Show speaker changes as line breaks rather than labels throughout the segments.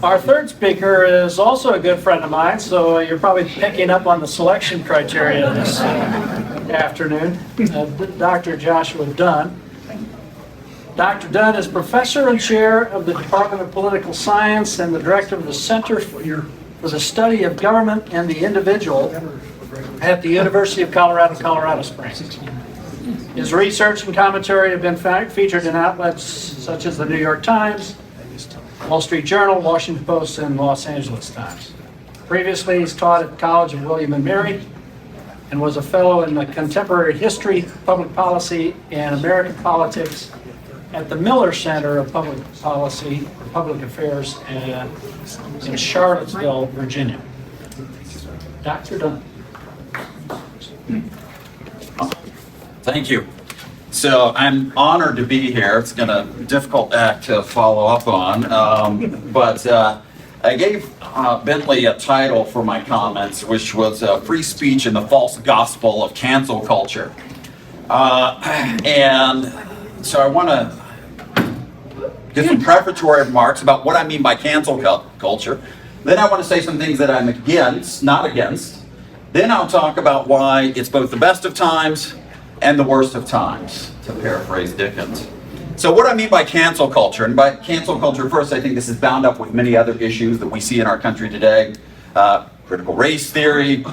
Our third speaker is also a good friend of mine, so you're probably picking up on the selection criteria this afternoon. Dr. Joshua Dunn. Dr. Dunn is professor and chair of the Department of Political Science and the director of the Center for the Study of Government and the Individual at the University of Colorado, Colorado Springs. His research and commentary have been featured in outlets such as the New York Times, Wall Street Journal, Washington Post, and Los Angeles Times. Previously, he's taught at the College of William and Mary and was a fellow in the Contemporary History, Public Policy, and American Politics at the Miller Center of Public Policy, Public Affairs in Charlottesville, Virginia. Dr. Dunn.
Thank you. So I'm honored to be here. It's been a difficult act to follow up on, but I gave Bentley a title for my comments, which was Free Speech and the False Gospel of Cancel Culture. And so I want to give some prefatory remarks about what I mean by cancel culture. Then I want to say some things that I'm against, not against. Then I'll talk about why it's both the best of times and the worst of times, to paraphrase Dickens. So what I mean by cancel culture, and by cancel culture, first, I think this is bound up with many other issues that we see in our country today. Critical race theory,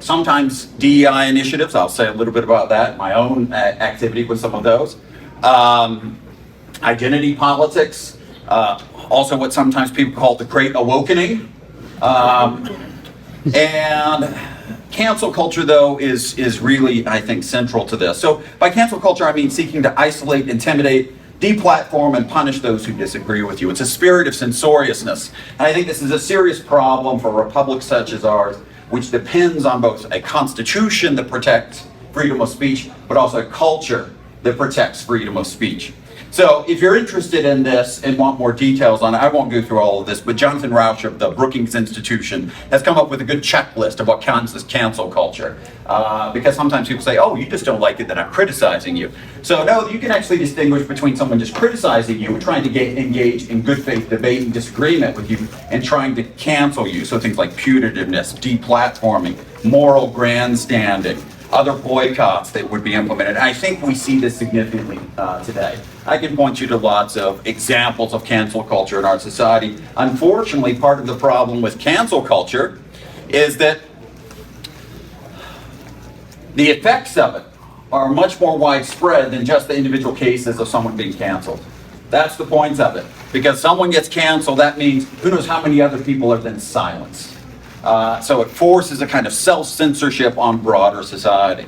sometimes DEI initiatives. I'll say a little bit about that, my own activity with some of those. Identity politics, also what sometimes people call the Great Awakening. And cancel culture, though, is really, I think, central to this. So by cancel culture, I mean seeking to isolate, intimidate, deplatform, and punish those who disagree with you. It's a spirit of censoriousness. And I think this is a serious problem for a republic such as ours, which depends on both a constitution that protects freedom of speech, but also a culture that protects freedom of speech. So if you're interested in this and want more details on it, I won't go through all of this, but Jonathan Rauch of the Brookings Institution has come up with a good checklist of what counts as cancel culture. Because sometimes people say, oh, you just don't like it that I'm criticizing you. So no, you can actually distinguish between someone just criticizing you and trying to engage in good faith debate and disagreement with you and trying to cancel you. So things like putativeness, deplatforming, moral grandstanding, other boycotts that would be implemented. I think we see this significantly today. I can point you to lots of examples of cancel culture in our society. Unfortunately, part of the problem with cancel culture is that the effects of it are much more widespread than just the individual cases of someone being canceled. That's the point of it. Because someone gets canceled, that means who knows how many other people are then silenced. So it forces a kind of self-censorship on broader society.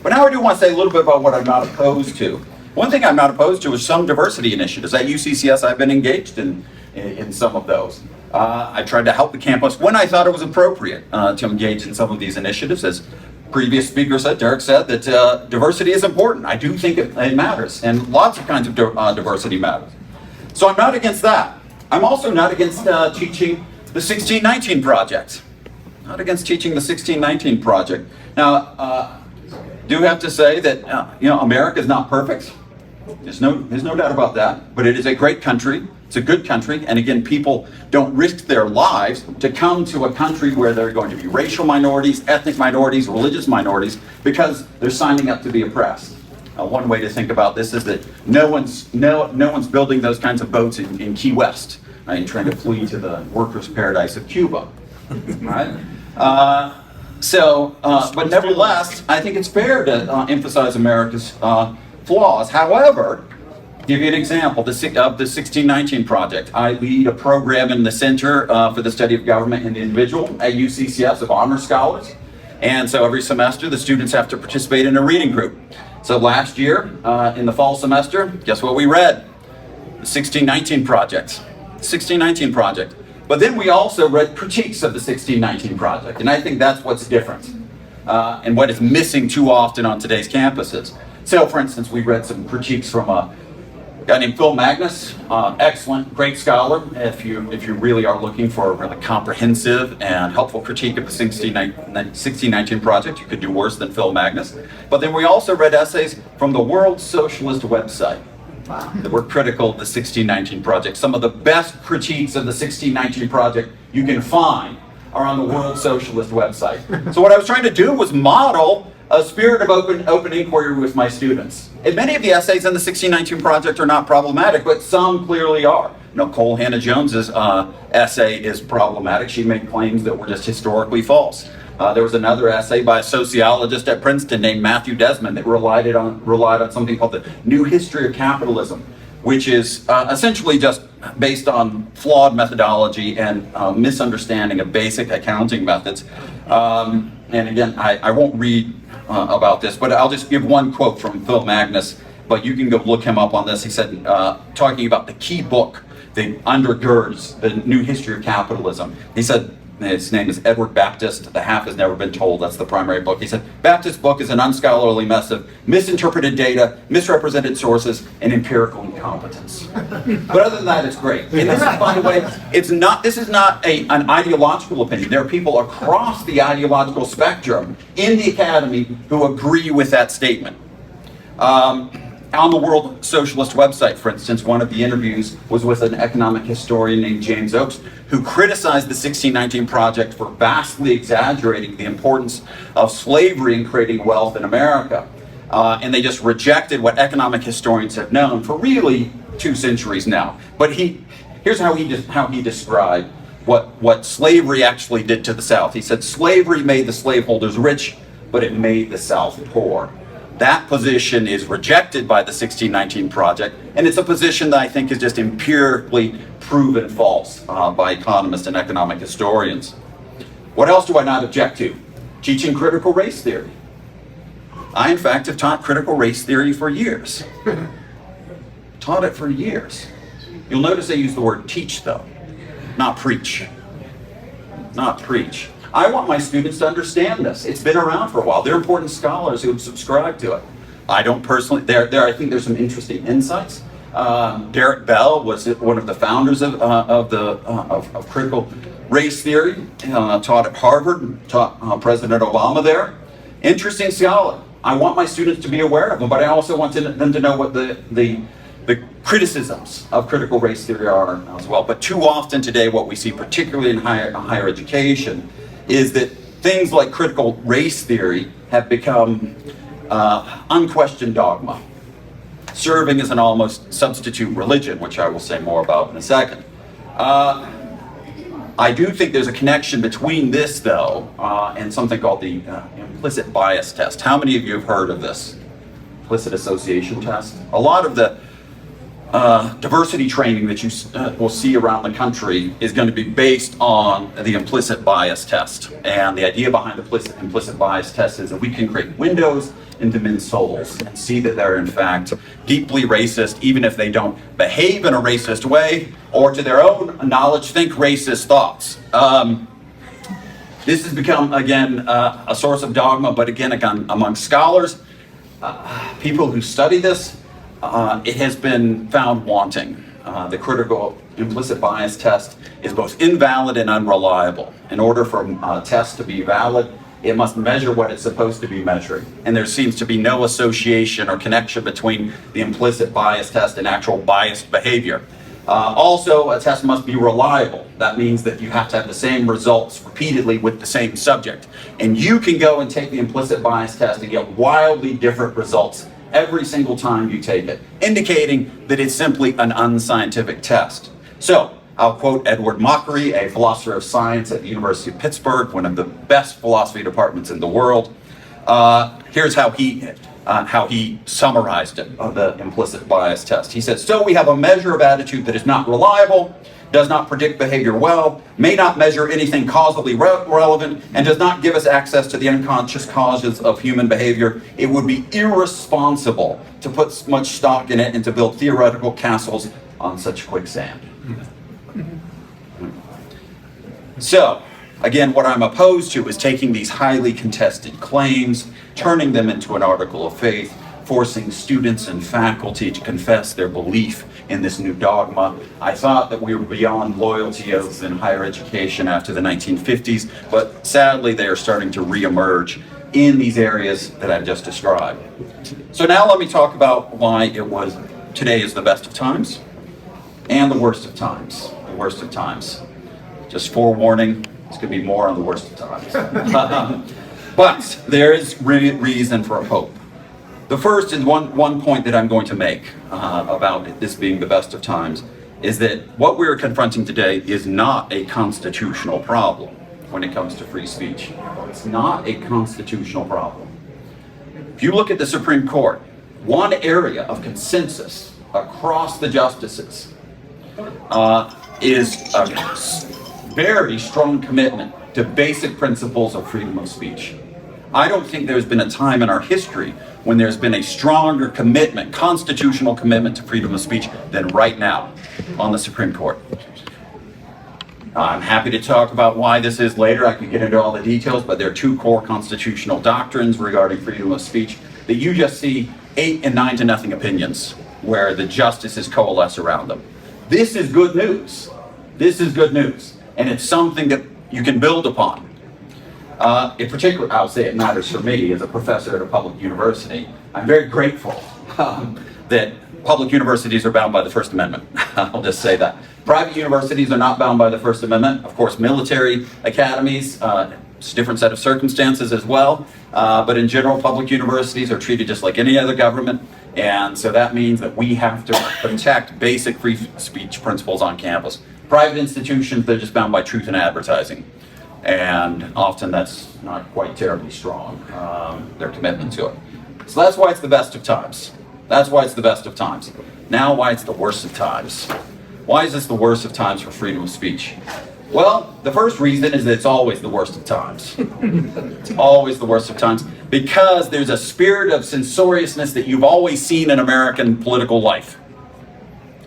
But now I do want to say a little bit about what I'm not opposed to. One thing I'm not opposed to is some diversity initiatives. At UCCS, I've been engaged in some of those. I tried to help the campus when I thought it was appropriate to engage in some of these initiatives. As previous speaker said, Derek said, that diversity is important. I do think it matters, and lots of kinds of diversity matters. So I'm not against that. I'm also not against teaching the 1619 Project. Not against teaching the 1619 Project. Now, do have to say that America is not perfect. There's no doubt about that. But it is a great country. It's a good country. And again, people don't risk their lives to come to a country where there are going to be racial minorities, ethnic minorities, religious minorities, because they're signing up to be oppressed. One way to think about this is that no one's building those kinds of boats in Key West, right, trying to flee to the workers' paradise of Cuba. Right? But nevertheless, I think it's fair to emphasize America's flaws. However, give you an example of the 1619 Project. I lead a program in the Center for the Study of Government and the Individual at UCCS of honor scholars. And so every semester, the students have to participate in a reading group. So last year, in the fall semester, guess what we read? The 1619 Project. 1619 Project. But then we also read critiques of the 1619 Project, and I think that's what's different and what is missing too often on today's campuses. So, for instance, we read some critiques from a guy named Phil Magnus, excellent, great scholar. If you really are looking for a really comprehensive and helpful critique of the 1619 Project, you could do worse than Phil Magnus. But then we also read essays from the World Socialist website. that were critical of the 1619 Project. Some of the best critiques of the 1619 Project you can find are on the World Socialist website. So what I was trying to do was model a spirit of open inquiry with my students. And many of the essays in the 1619 Project are not problematic, but some clearly are. Cole Hannah-Jones's essay is problematic. She made claims that were just historically false. There was another essay by a sociologist at Princeton named Matthew Desmond that relied on something called the New History of Capitalism, which is essentially just based on flawed methodology and misunderstanding of basic accounting methods. And again, I won't read about this, but I'll just give one quote from Phil Magnus, but you can go look him up on this. He said, talking about the key book that undergirds the New History of Capitalism, he said, his name is Edward Baptist, The Half Has Never Been Told, that's the primary book. He said, Baptist's book is an unscholarly mess of misinterpreted data, misrepresented sources, and empirical incompetence. But other than that, it's great. And this is, by the way, this is not an ideological opinion. There are people across the ideological spectrum in the academy who agree with that statement. On the World Socialist website, for instance, one of the interviews was with an economic historian named James Oakes, who criticized the 1619 Project for vastly exaggerating the importance of slavery in creating wealth in America. And they just rejected what economic historians have known for really 2 centuries now. But here's how he described what slavery actually did to the South. He said, slavery made the slaveholders rich, but it made the South poor. That position is rejected by the 1619 Project, and it's a position that I think is just empirically proven false by economists and economic historians. What else do I not object to? Teaching critical race theory. I, in fact, have taught critical race theory for years. Taught it for years. You'll notice I use the word teach, though, not preach. Not preach. I want my students to understand this. It's been around for a while. There are important scholars who have subscribed to it. I don't personally. I think there's some interesting insights. Derek Bell was one of the founders of critical race theory. Taught at Harvard. Taught President Obama there. Interesting scholar. I want my students to be aware of them, but I also want them to know what the criticisms of critical race theory are as well. But too often today, what we see, particularly in higher education, is that things like critical race theory have become unquestioned dogma, serving as an almost substitute religion, which I will say more about in a second. I do think there's a connection between this, though, and something called the implicit bias test. How many of you have heard of this? Implicit association test? A lot of the diversity training that you will see around the country is going to be based on the implicit bias test. And the idea behind the implicit bias test is that we can create windows into men's souls and see that they're in fact deeply racist, even if they don't behave in a racist way or to their own knowledge think racist thoughts. This has become, again, a source of dogma, but again, among scholars, people who study this, it has been found wanting. The critical implicit bias test is both invalid and unreliable. In order for a test to be valid, it must measure what it's supposed to be measuring. And there seems to be no association or connection between the implicit bias test and actual biased behavior. Also, a test must be reliable. That means that you have to have the same results repeatedly with the same subject. And you can go and take the implicit bias test and get wildly different results every single time you take it, indicating that it's simply an unscientific test. So, I'll quote Edward Mockery, a philosopher of science at the University of Pittsburgh, one of the best philosophy departments in the world. Here's how he summarized it, the implicit bias test. He said, so we have a measure of attitude that is not reliable, does not predict behavior well, may not measure anything causally relevant, and does not give us access to the unconscious causes of human behavior. It would be irresponsible to put much stock in it and to build theoretical castles on such quicksand. So, again, what I'm opposed to is taking these highly contested claims, turning them into an article of faith, forcing students and faculty to confess their belief in this new dogma. I thought that we were beyond loyalty oaths in higher education after the 1950s, but sadly they are starting to reemerge in these areas that I've just described. So now let me talk about why it was today is the best of times and the worst of times. The worst of times. Just forewarning, it's going to be more on the worst of times. But there is reason for hope. The first is one point that I'm going to make about this being the best of times is that what we're confronting today is not a constitutional problem when it comes to free speech. It's not a constitutional problem. If you look at the Supreme Court, one area of consensus across the justices is a very strong commitment to basic principles of freedom of speech. I don't think there's been a time in our history when there's been a stronger commitment, constitutional commitment to freedom of speech than right now on the Supreme Court. I'm happy to talk about why this is later. I can get into all the details, but there are two core constitutional doctrines regarding freedom of speech that you just see 8 and 9 to nothing opinions where the justices coalesce around them. This is good news. This is good news. And it's something that you can build upon. In particular, I'll say it matters for me as a professor at a public university. I'm very grateful that public universities are bound by the First Amendment. I'll just say that. Private universities are not bound by the First Amendment. Of course, military academies, it's a different set of circumstances as well. But in general, public universities are treated just like any other government. And so that means that we have to protect basic free speech principles on campus. Private institutions, they're just bound by truth in advertising. And often that's not quite terribly strong, their commitment to it. So that's why it's the best of times. That's why it's the best of times. Now why it's the worst of times. Why is this the worst of times for freedom of speech? Well, the first reason is that it's always the worst of times. It's always the worst of times because there's a spirit of censoriousness that you've always seen in American political life.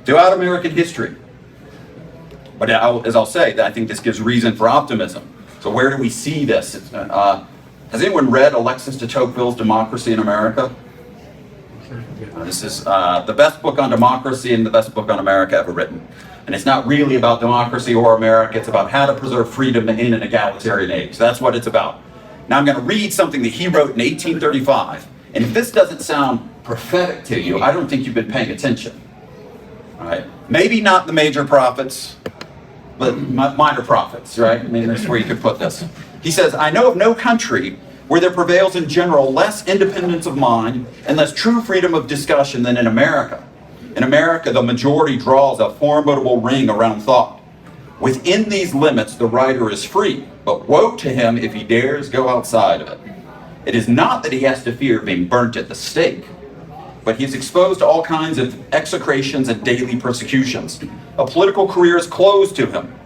Throughout American history. But as I'll say, I think this gives reason for optimism. So where do we see this? Has anyone read Alexis de Tocqueville's Democracy in America? This is the best book on democracy and the best book on America ever written. And it's not really about democracy or America, it's about how to preserve freedom in an egalitarian age. That's what it's about. Now I'm going to read something that he wrote in 1835. And if this doesn't sound prophetic to you, I don't think you've been paying attention. All right? Maybe not the major prophets, but minor prophets, right? I mean, that's where you could put this. He says, I know of no country where there prevails in general less independence of mind and less true freedom of discussion than in America. In America, the majority draws a formidable ring around thought. Within these limits, the writer is free, but woe to him if he dares go outside of it. It is not that he has to fear being burnt at the stake, but he is exposed to all kinds of execrations and daily persecutions. A political career is closed to him.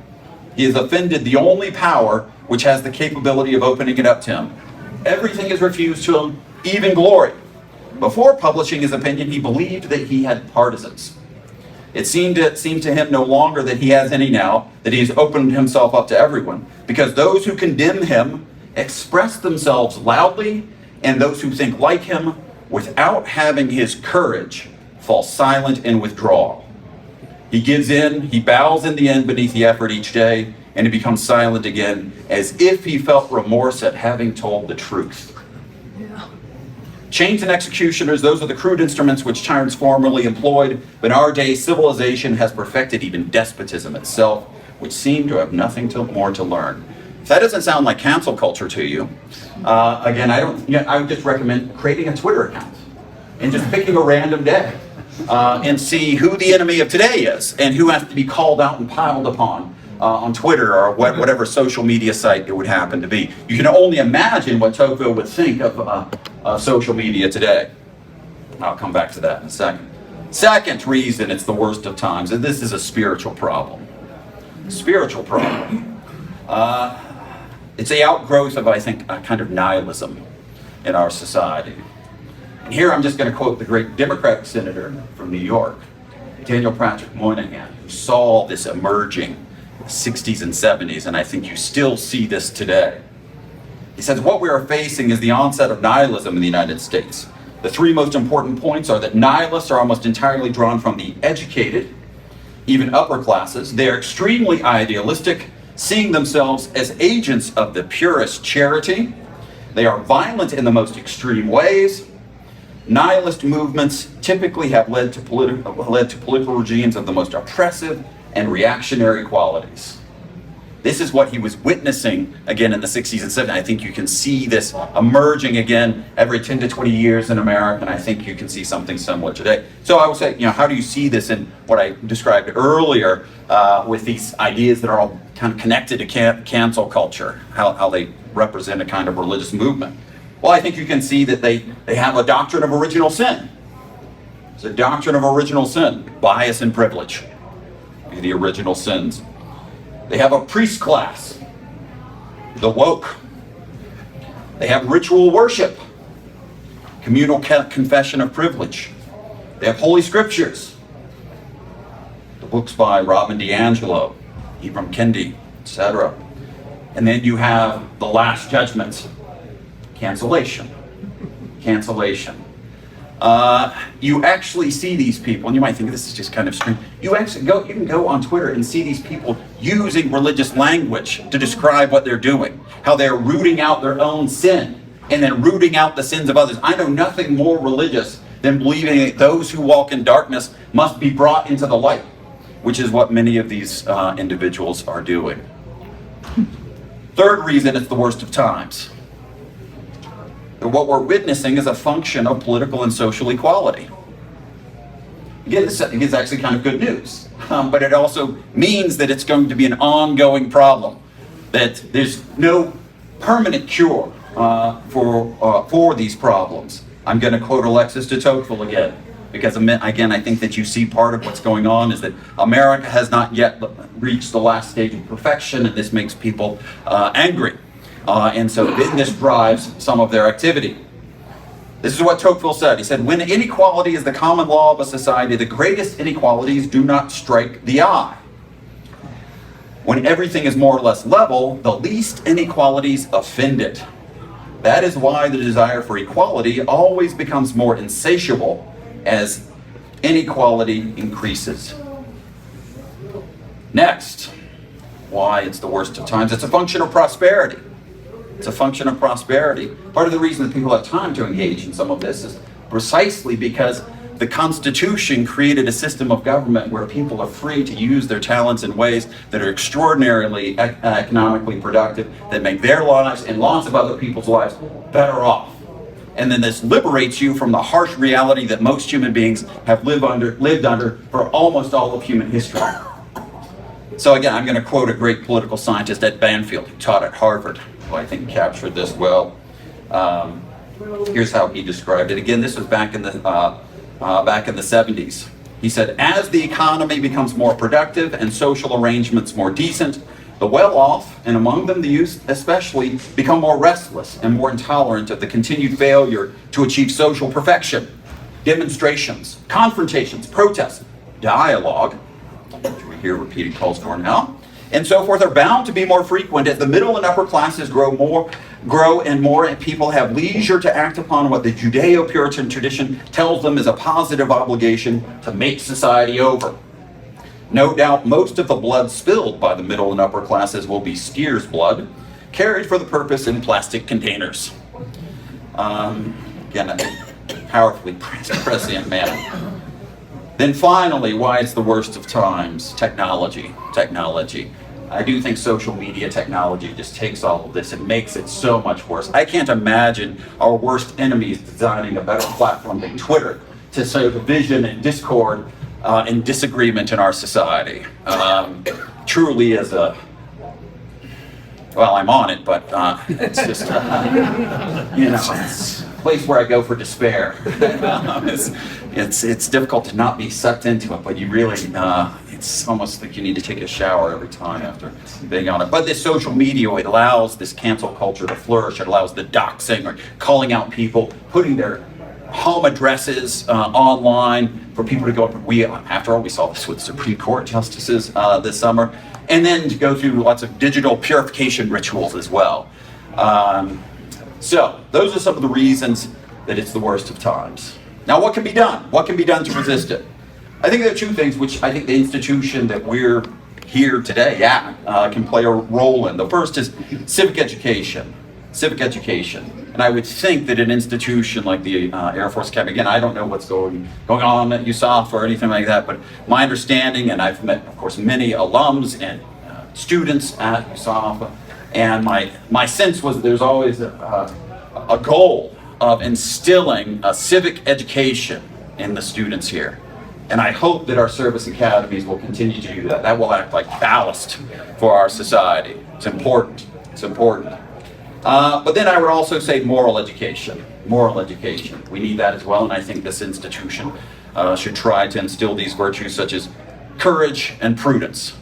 He has offended the only power which has the capability of opening it up to him. Everything is refused to him, even glory. Before publishing his opinion, he believed that he had partisans. It seemed to him no longer that he has any now, that he has opened himself up to everyone, because those who condemn him express themselves loudly, and those who think like him, without having his courage, fall silent and withdraw. He gives in, he bows in the end beneath the effort each day, and he becomes silent again, as if he felt remorse at having told the truth. Chains and executioners, those are the crude instruments which tyrants formerly employed, but in our day civilization has perfected even despotism itself, which seemed to have nothing more to learn. If that doesn't sound like cancel culture to you, again, I would just recommend creating a Twitter account and just picking a random day and see who the enemy of today is and who has to be called out and piled upon on Twitter or whatever social media site it would happen to be. You can only imagine what Tocqueville would think of social media today. I'll come back to that in a second. Second reason it's the worst of times, and this is a spiritual problem. Spiritual problem. It's the outgrowth of, I think, a kind of nihilism in our society. And here I'm just going to quote the great Democratic senator from New York, Daniel Patrick Moynihan, who saw this emerging in the 60s and 70s, and I think you still see this today. He says, what we are facing is the onset of nihilism in the United States. The three most important points are that nihilists are almost entirely drawn from the educated, even upper classes. They are extremely idealistic, seeing themselves as agents of the purest charity. They are violent in the most extreme ways. Nihilist movements typically have led to political regimes of the most oppressive and reactionary qualities. This is what he was witnessing again in the 60s and 70s. I think you can see this emerging again every 10 to 20 years in America, and I think you can see something similar today. So I would say, how do you see this in what I described earlier with these ideas that are all kind of connected to cancel culture, how they represent a kind of religious movement? Well, I think you can see that they have a doctrine of original sin. It's a doctrine of original sin, bias and privilege, the original sins. They have a priest class, the woke. They have ritual worship, communal confession of privilege. They have holy scriptures, the books by Robin DiAngelo, Ibram Kendi, etc. And then you have the last judgment, cancellation. You actually see these people, and you might think this is just kind of strange. You can go on Twitter and see these people using religious language to describe what they're doing, how they're rooting out their own sin and then rooting out the sins of others. I know nothing more religious than believing that those who walk in darkness must be brought into the light, which is what many of these individuals are doing. Third reason it's the worst of times. What we're witnessing is a function of political and social equality. Again, this is actually kind of good news, but it also means that it's going to be an ongoing problem, that there's no permanent cure for these problems. I'm going to quote Alexis de Tocqueville again, because again, I think that you see part of what's going on is that America has not yet reached the last stage of perfection, and this makes people angry. And so this drives some of their activity. This is what Tocqueville said. He said, when inequality is the common law of a society, the greatest inequalities do not strike the eye. When everything is more or less level, the least inequalities offend it. That is why the desire for equality always becomes more insatiable as inequality increases. Next, why it's the worst of times. It's a function of prosperity. It's a function of prosperity. Part of the reason that people have time to engage in some of this is precisely because the Constitution created a system of government where people are free to use their talents in ways that are extraordinarily economically productive, that make their lives and lots of other people's lives better off. And then this liberates you from the harsh reality that most human beings have lived under for almost all of human history. So again, I'm going to quote a great political scientist, Ed Banfield, who taught at Harvard, who I think captured this well. Here's how he described it. Again, this was back in the 70s. He said, as the economy becomes more productive and social arrangements more decent, the well-off, and among them the youth especially, become more restless and more intolerant of the continued failure to achieve social perfection. Demonstrations, confrontations, protests, dialogue, which we hear repeated calls for now, and so forth, are bound to be more frequent as the middle and upper classes grow and more, and people have leisure to act upon what the Judeo-Puritan tradition tells them is a positive obligation to make society over. No doubt most of the blood spilled by the middle and upper classes will be steer's blood, carried for the purpose in plastic containers. Again, a powerfully prescient man. Then finally, why it's the worst of times, technology. I do think social media technology just takes all of this and makes it so much worse. I can't imagine our worst enemies designing a better platform than Twitter to sow division and discord and disagreement in our society. Truly as I'm on it, but it's just, it's a place where I go for despair. It's difficult to not be sucked into it, but you really, it's almost like you need to take a shower every time after being on it. But this social media, it allows this cancel culture to flourish. It allows the doxing or calling out people, putting their home addresses online for people to go up. After all, we saw this with Supreme Court justices this summer. And then to go through lots of digital purification rituals as well. So those are some of the reasons that it's the worst of times. Now, what can be done? What can be done to resist it? I think there are two things which I think the institution that we're here today at can play a role in. The first is civic education. Civic education. And I would think that an institution like the Air Force Academy, again, I don't know what's going on at USAFA or anything like that, but my understanding, and I've met, of course, many alums and students at USAFA, and my sense was that there's always a goal of instilling a civic education in the students here. And I hope that our service academies will continue to do that. That will act like ballast for our society. It's important. It's important. But then I would also say moral education. Moral education. We need that as well, and I think this institution should try to instill these virtues such as courage and prudence.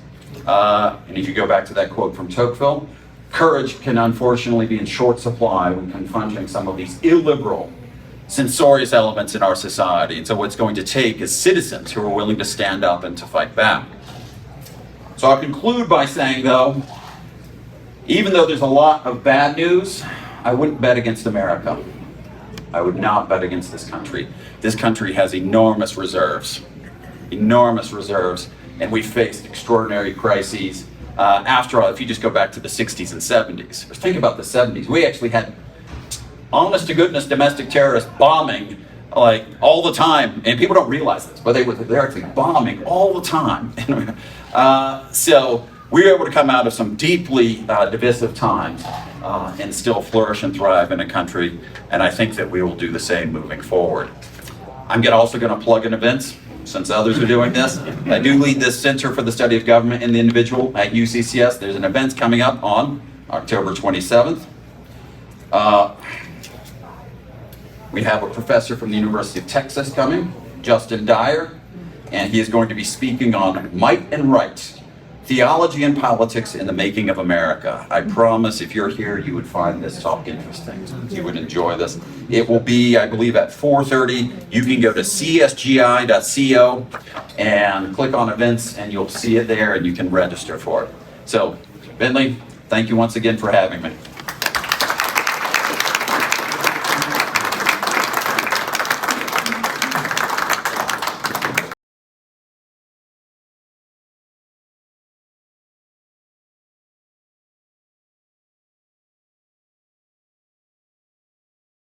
And if you go back to that quote from Tocqueville, courage can unfortunately be in short supply when confronting some of these illiberal, censorious elements in our society. And so what's going to take is citizens who are willing to stand up and to fight back. So I'll conclude by saying, though, even though there's a lot of bad news, I wouldn't bet against America. I would not bet against this country. This country has enormous reserves, and we faced extraordinary crises. After all, if you just go back to the 60s and 70s, or think about the 70s, we actually had honest to goodness domestic terrorists bombing like all the time, and people don't realize this, but they're actually bombing all the time. So we were able to come out of some deeply divisive times and still flourish and thrive in a country, and I think that we will do the same moving forward. I'm also going to plug in events, since others are doing this. I do lead this Center for the Study of Government and the Individual at UCCS. There's an event coming up on October 27th. We have a professor from the University of Texas coming, Justin Dyer, and he is going to be speaking on might and right, theology and politics in the making of America. I promise if you're here, you would find this talk interesting. You would enjoy this. It will be, I believe, at 4:30. You can go to csgi.co and click on events, and you'll see it there, and you can register for it. So, Bentley, thank you once again for having me.